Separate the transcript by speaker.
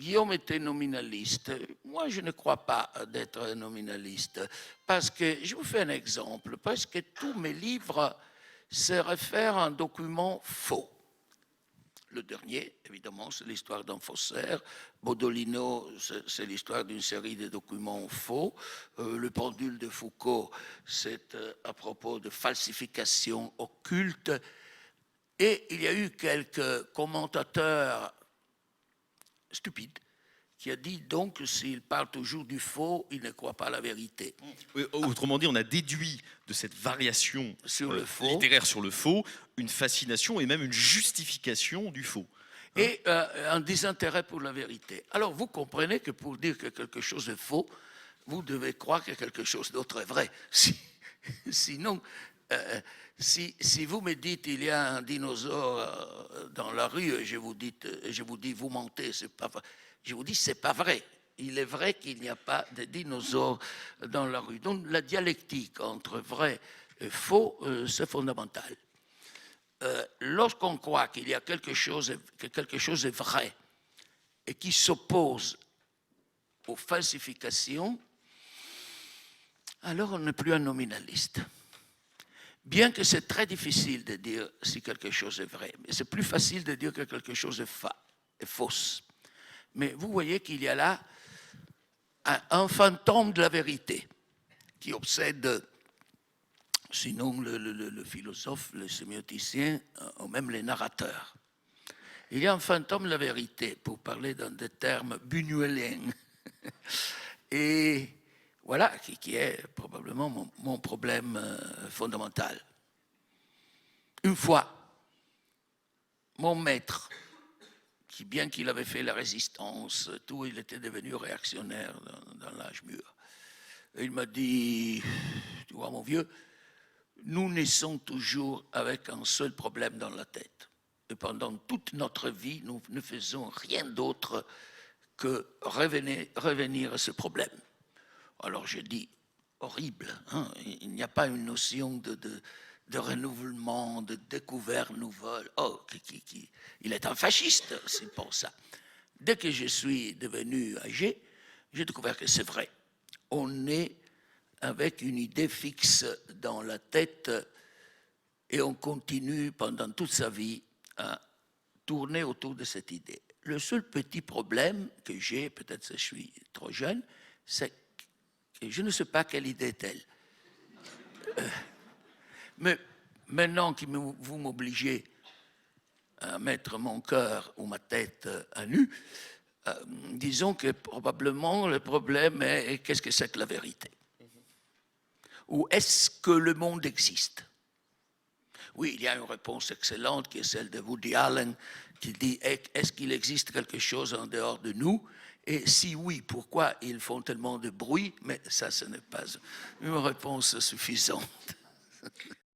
Speaker 1: Guillaume était nominaliste. Moi, je ne crois pas d'être un nominaliste. Parce que, je vous fais un exemple, parce que tous mes livres se réfèrent à un document faux. Le dernier, évidemment, c'est l'histoire d'un faussaire. Bodolino, c'est l'histoire d'une série de documents faux. Le pendule de Foucault, c'est à propos de falsifications occultes. Et il y a eu quelques commentateurs stupides qui a dit donc que s'il parle toujours du faux, il ne croit pas à la vérité.
Speaker 2: Autrement dit, on a déduit de cette variation
Speaker 1: Sur le faux.
Speaker 2: littéraire sur le faux une fascination et même une justification du faux.
Speaker 1: Et un désintérêt pour la vérité. Alors vous comprenez que pour dire que quelque chose est faux, vous devez croire que quelque chose d'autre est vrai. Sinon, si vous me dites il y a un dinosaure dans la rue, je vous dis vous mentez, c'est pas vrai. Je vous dis c'est pas vrai. Il est vrai qu'il n'y a pas de dinosaures dans la rue. Donc la dialectique entre vrai et faux, c'est fondamental. Lorsqu'on croit qu'il y a que quelque chose est vrai et qui s'oppose aux falsifications, alors on n'est plus un nominaliste. Bien que c'est très difficile de dire si quelque chose est vrai, mais c'est plus facile de dire que quelque chose est fausse. Mais vous voyez qu'il y a là un fantôme de la vérité qui obsède, sinon le philosophe, le sémioticien, ou même les narrateurs. Il y a un fantôme de la vérité, pour parler dans des termes buñueliens. Et voilà, qui est probablement mon problème fondamental. Une fois, mon maître, qui bien qu'il avait fait la résistance, tout, il était devenu réactionnaire dans l'âge mûr. Et il m'a dit, tu vois mon vieux, nous naissons toujours avec un seul problème dans la tête. Et pendant toute notre vie, nous ne faisons rien d'autre que revenir à ce problème. Alors j'ai dit, horrible, hein, il n'y a pas une notion de renouvellement, de découverte nouvelle. Oh, il est un fasciste, c'est pour ça. Dès que je suis devenu âgé, j'ai découvert que c'est vrai. On est avec une idée fixe dans la tête et on continue pendant toute sa vie à tourner autour de cette idée. Le seul petit problème que j'ai, peut-être que je suis trop jeune, c'est que je ne sais pas quelle idée est-elle. Mais maintenant que vous m'obligez à mettre mon cœur ou ma tête à nu, disons que probablement le problème est qu'est-ce que c'est que la vérité? Ou est-ce que le monde existe? Oui, il y a une réponse excellente qui est celle de Woody Allen qui dit est-ce qu'il existe quelque chose en dehors de nous? Et si oui, pourquoi ils font tellement de bruit? Mais ça, ce n'est pas une réponse suffisante.